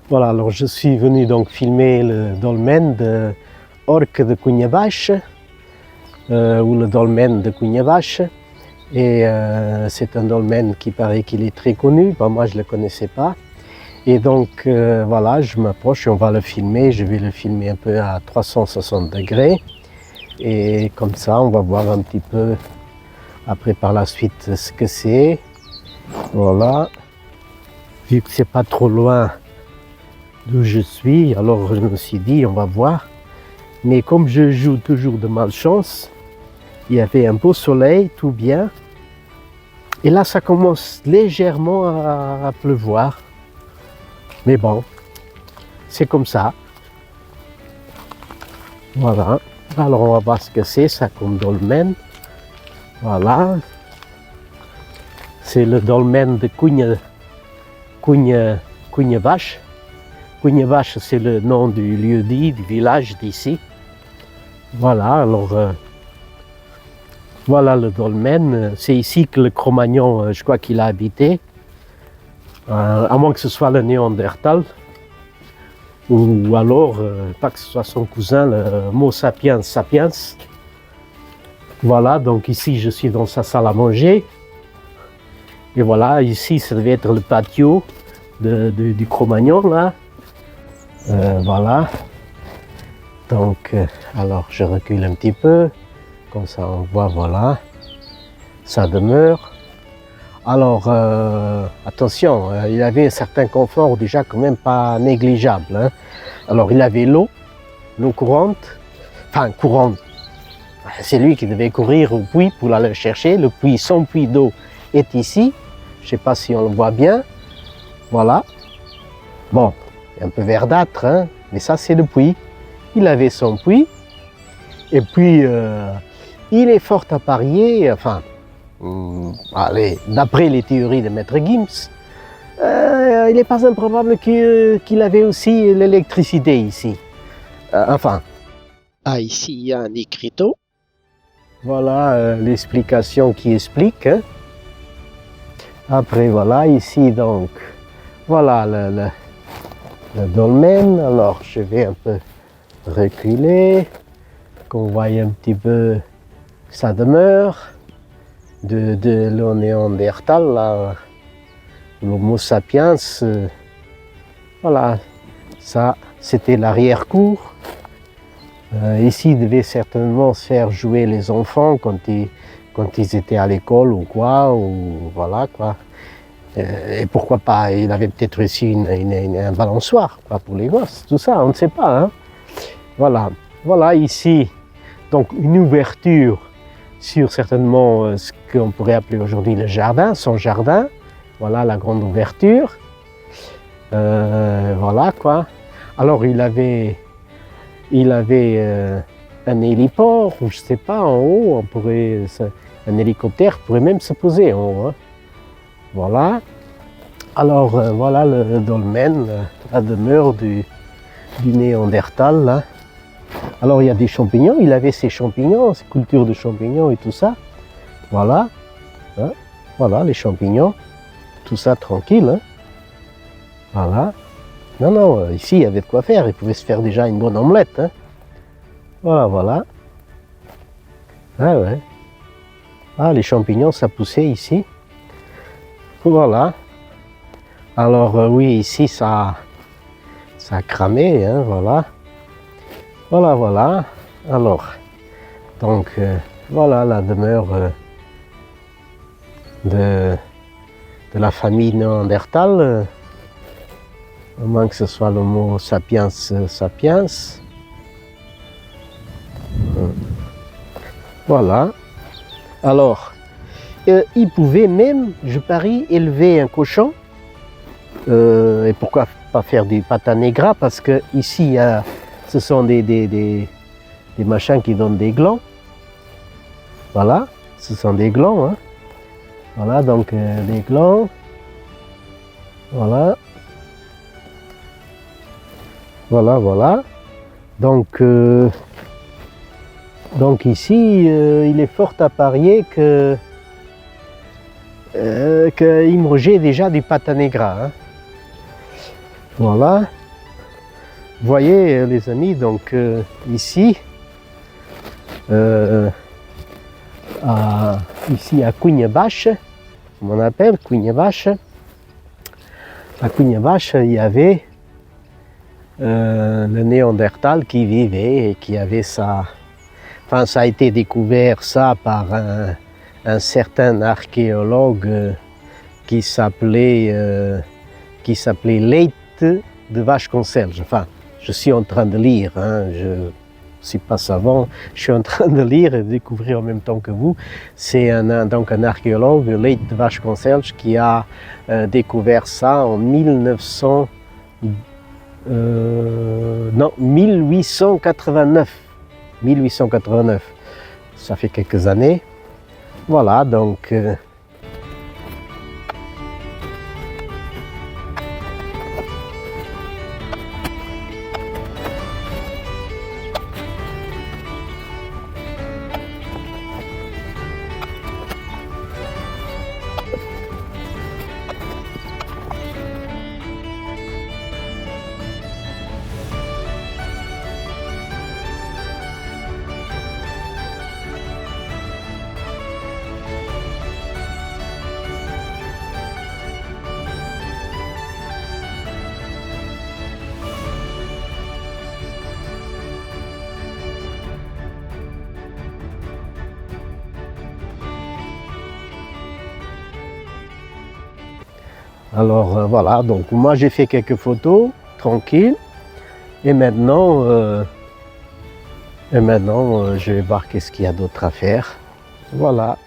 Voilà, alors je suis venu donc filmer le dolmen de Orque de Cunhavache, ou le dolmen de Cunhavache. Et c'est un dolmen qui paraît qu'il est très connu. Bon, moi je ne le connaissais pas. Et donc voilà, je m'approche et on va le filmer. Je vais le filmer un peu à 360 degrés. Et comme ça, on va voir un petit peu après par la suite ce que c'est. Voilà. Vu que c'est pas trop loin d'où je suis, alors je me suis dit on va voir. Mais comme je joue toujours de malchance, il y avait un beau soleil, tout bien. Et là, ça commence légèrement à pleuvoir. Mais bon, c'est comme ça. Voilà. Alors on va voir ce que c'est, ça comme dolmen. Voilà. C'est le dolmen de Cunhavache. Cunhavache, c'est le nom du lieu-dit, du village d'ici. Voilà, alors voilà le dolmen. C'est ici que le Cro-Magnon, je crois qu'il a habité. À moins que ce soit le Néandertal. Ou alors, pas que ce soit son cousin, le Homo sapiens sapiens. Voilà, donc ici je suis dans sa salle à manger. Et voilà, ici ça devait être le patio du Cro-Magnon là. Voilà. Donc, alors je recule un petit peu, comme ça on voit, voilà, sa demeure. Alors, attention, il avait un certain confort déjà quand même pas négligeable. Hein. Alors il avait l'eau courante, enfin courante, c'est lui qui devait courir au puits pour aller le chercher. Le puits, son puits d'eau est ici, je ne sais pas si on le voit bien, voilà. Bon, un peu verdâtre, hein, mais ça c'est le puits. Il avait son puits, et puis il est fort à parier, enfin, allez, d'après les théories de Maître Gims, il n'est pas improbable qu'il avait aussi l'électricité ici. Enfin. Ah, ici il y a un écriteau. Voilà l'explication qui explique. Hein. Après, voilà, ici donc, voilà le dolmen. Alors, je vais un peu reculer, qu'on voie un petit peu sa demeure de l'Homo Néandertal, là, l'Homo sapiens. Voilà, ça, c'était l'arrière-cour. Ici, il devait certainement se faire jouer les enfants quand ils étaient à l'école ou quoi, ou voilà quoi. Et pourquoi pas, il avait peut-être aussi un balançoire quoi, pour les gosses, tout ça, on ne sait pas. Hein. Voilà, voilà ici, donc une ouverture sur certainement ce qu'on pourrait appeler aujourd'hui le jardin, son jardin. Voilà la grande ouverture. Voilà quoi. Alors il avait un héliport, ou je ne sais pas, en haut, un hélicoptère pourrait même se poser en haut. Hein. Voilà. Alors voilà le dolmen, la demeure du Néandertal. Là. Alors il y a des champignons, il avait ses champignons, ses cultures de champignons et tout ça. Voilà. Hein. Voilà les champignons. Tout ça tranquille. Hein. Voilà. Non, non, ici il y avait de quoi faire, il pouvait se faire déjà une bonne omelette. Hein. Voilà, voilà. Ah ouais. Ah, les champignons, ça poussait ici. Voilà. Alors oui, ici ça a cramé, hein, voilà. Voilà, voilà. Alors, donc voilà la demeure de la famille Néandertal. À moins que ce soit l'Homo sapiens sapiens. Voilà. Alors, il pouvait même, je parie, élever un cochon. Et pourquoi pas faire du pata negra? Parce que ici, ce sont des machins qui donnent des glands. Voilà, ce sont des glands. Hein. Voilà, donc des glands. Voilà. Voilà, voilà. Donc ici, il est fort à parier qu'il mangeait déjà du pata negra. Hein. Voilà. Vous voyez les amis, donc ici, ici à Cugnes-Bache, comme on appelle Cugnes-Bache, à Cugnes-Bache, il y avait le Néandertal qui vivait et qui avait ça. Enfin, ça a été découvert ça par un certain archéologue qui s'appelait Leite de Vasconcelos. Enfin, je suis en train de lire, hein, je ne suis pas savant, je suis en train de lire et de découvrir en même temps que vous. C'est donc un archéologue, Leite de Vasconcelos, qui a découvert ça en 1889. 1889. Ça fait quelques années. Voilà, donc... Alors voilà, donc moi j'ai fait quelques photos, tranquille, et maintenant, je vais voir qu'est-ce qu'il y a d'autre à faire. Voilà.